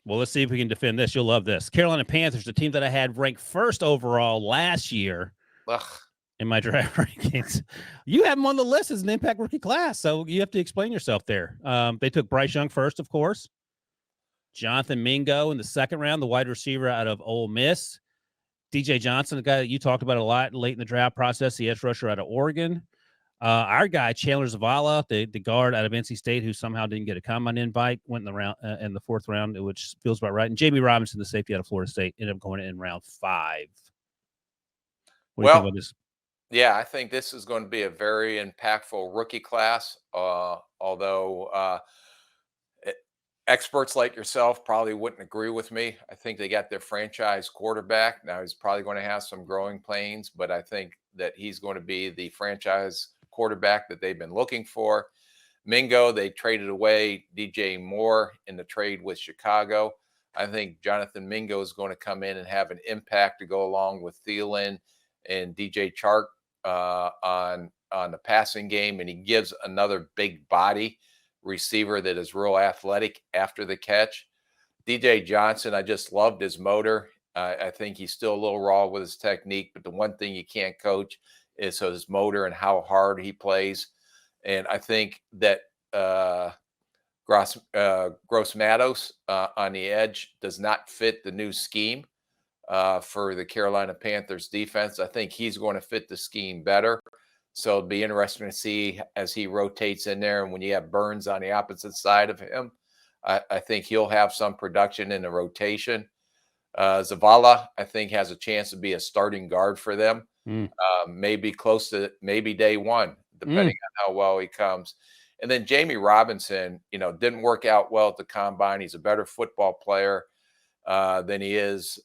Well, let's see if we can defend this. You'll love this. Carolina Panthers, the team that I had ranked first overall last year Ugh. in my draft rankings. You have them on the list as an impact rookie class, so you have to explain yourself there. They took Bryce Young first, of course. Jonathan Mingo in the second round, the wide receiver out of Ole Miss. DJ Johnson, the guy that you talked about a lot late in the draft process, the edge rusher out of Oregon. Our guy, Chandler Zavala, the guard out of NC State, who somehow didn't get a combine invite, went in the round in the fourth round, which feels about right. And Jamie Robinson, the safety out of Florida State, ended up going in round 5. What do you think Well, about this? yeah, I think this is going to be a very impactful rookie class. Although e- experts like yourself probably wouldn't agree with me. I think they got their franchise quarterback. Now he's probably going to have some growing pains, but I think that he's going to be the franchise quarterback that they've been looking for. Mingo, they traded away DJ Moore in the trade with Chicago. I think Jonathan Mingo is going to come in and have an impact to go along with Thielen and DJ Chark on the passing game, and he gives another big body receiver that is real athletic after the catch. DJ Johnson, I just loved his motor. I think he's still a little raw with his technique, but the one thing you can't coach is his motor and how hard he plays. And I think that Gross Matos on the edge does not fit the new scheme for the Carolina Panthers defense. I think he's going to fit the scheme better. So it'll be interesting to see as he rotates in there. And when you have Burns on the opposite side of him, I think he'll have some production in the rotation. Zavala, I think, has a chance to be a starting guard for them. Maybe close to maybe day one, depending on how well he comes. And then Jamie Robinson, didn't work out well at the combine. He's a better football player than he is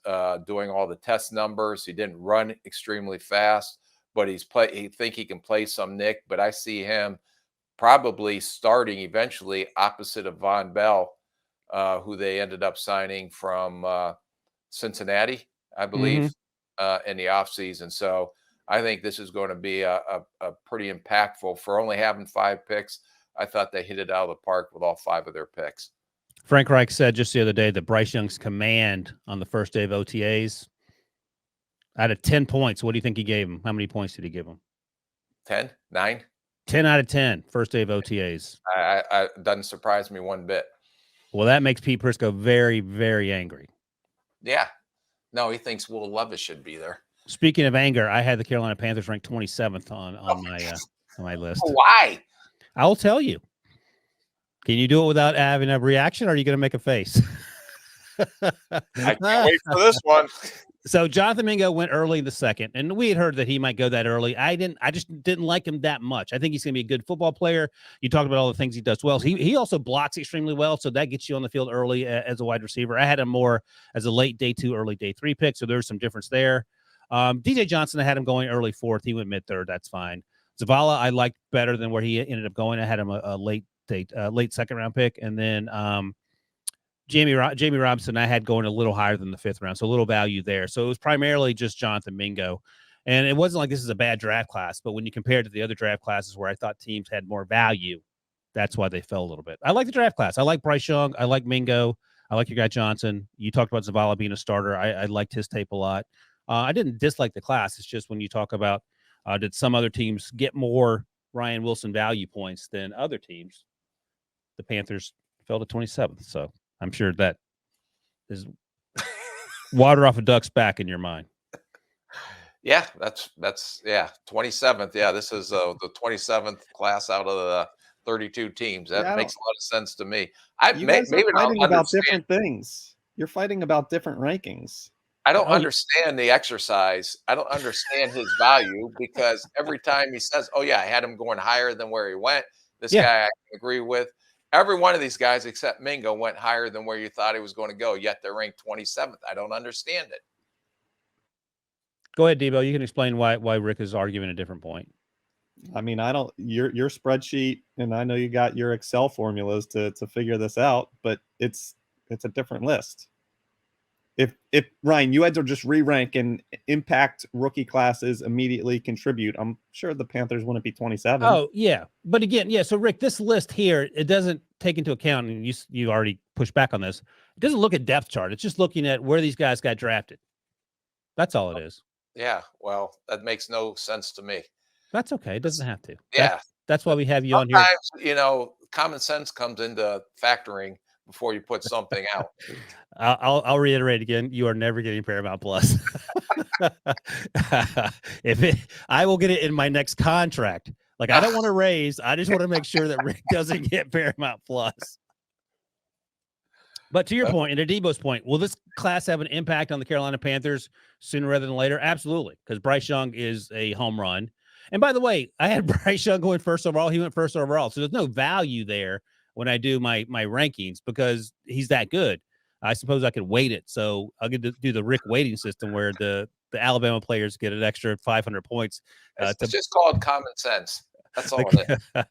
doing all the test numbers. He didn't run extremely fast, but he think he can play some Nick. But I see him probably starting eventually opposite of Von Bell, who they ended up signing from Cincinnati, I believe, in the offseason. So I think this is going to be a pretty impactful for only having 5 picks. I thought they hit it out of the park with all 5 of their picks. Frank Reich said just the other day that Bryce Young's command on the first day of OTAs, out of 10 points, what do you think he gave him? How many points did he give him? 10, 9? 10 out of 10, first day of OTAs. I doesn't surprise me one bit. Well, that makes Pete Prisco very, very angry. Yeah. No, he thinks Will Levis should be there. Speaking of anger, I had the Carolina Panthers ranked 27th on my list. Why? I'll tell you. Can you do it without having a reaction, or are you going to make a face? I can't wait for this one. So Jonathan Mingo went early in the second, and we had heard that he might go that early. I just didn't like him that much. I think he's going to be a good football player. You talked about all the things he does well. He also blocks extremely well, so that gets you on the field early as a wide receiver. I had him more as a late day 2, early day 3 pick, so there's some difference there. DJ Johnson, I had him going early 4th. He went mid 3rd. That's fine. Zavala, I liked better than where he ended up going. I had him a late 2nd round pick, and then Jamie Robinson I had going a little higher than the 5th round, so a little value there. So it was primarily just Jonathan Mingo, and it wasn't like this is a bad draft class, but when you compare it to the other draft classes where I thought teams had more value, that's why they fell a little bit. I like the draft class. I like Bryce Young. I like Mingo. I like your guy Johnson. You talked about Zavala being a starter. I liked his tape a lot. I didn't dislike the class. It's just when you talk about did some other teams get more Ryan Wilson value points than other teams, the Panthers fell to 27th. So I'm sure that is water off a duck's back in your mind. Yeah, that's 27th. Yeah, this is the 27th class out of the 32 teams. That makes a lot of sense to me. You guys are fighting about different things. You're fighting about different rankings. I don't understand the exercise. I don't understand his value because every time he says, "Oh yeah, I had him going higher than where he went," this guy I can agree with. Every one of these guys except Mingo went higher than where you thought he was going to go, yet they're ranked 27th. I don't understand it. Go ahead, Debo. You can explain why Rick is arguing a different point. I mean, I don't your spreadsheet, and I know you got your Excel formulas to figure this out, but it's a different list. if Ryan, you had to just re-rank and impact rookie classes immediately contribute, I'm sure the Panthers wouldn't be 27. Oh yeah, but again, yeah. So Rick, this list here, it doesn't take into account, and you already pushed back on this. It doesn't look at depth chart. It's just looking at where these guys got drafted. That's all it is. Yeah, well, that makes no sense to me. That's okay. It doesn't have to. Yeah, That's why we have you on here. sometimes common sense comes into factoring before you put something out. I'll reiterate again. You are never getting Paramount Plus. I will get it in my next contract. Like, I don't want to raise. I just want to make sure that Rick doesn't get Paramount Plus. But to your point, and to Debo's point, will this class have an impact on the Carolina Panthers sooner rather than later? Absolutely, because Bryce Young is a home run. And by the way, I had Bryce Young going first overall. He went first overall. So there's no value there when I do my rankings because he's that good. I suppose I could weight it. So I'll get to do the Rick weighting system where the Alabama players get an extra 500 points. It's just called common sense. That's all it is.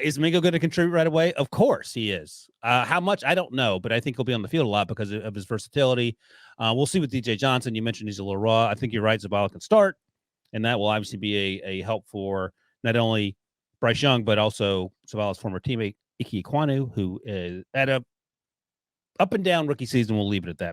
Is Mingo going to contribute right away? Of course he is. How much? I don't know, but I think he'll be on the field a lot because of his versatility. We'll see with DJ Johnson. You mentioned he's a little raw. I think you're right. Zabala can start, and that will obviously be a help for not only Bryce Young, but also Zabala's former teammate, Ike Ekwonu, who is at a up and down rookie season. We'll leave it at that.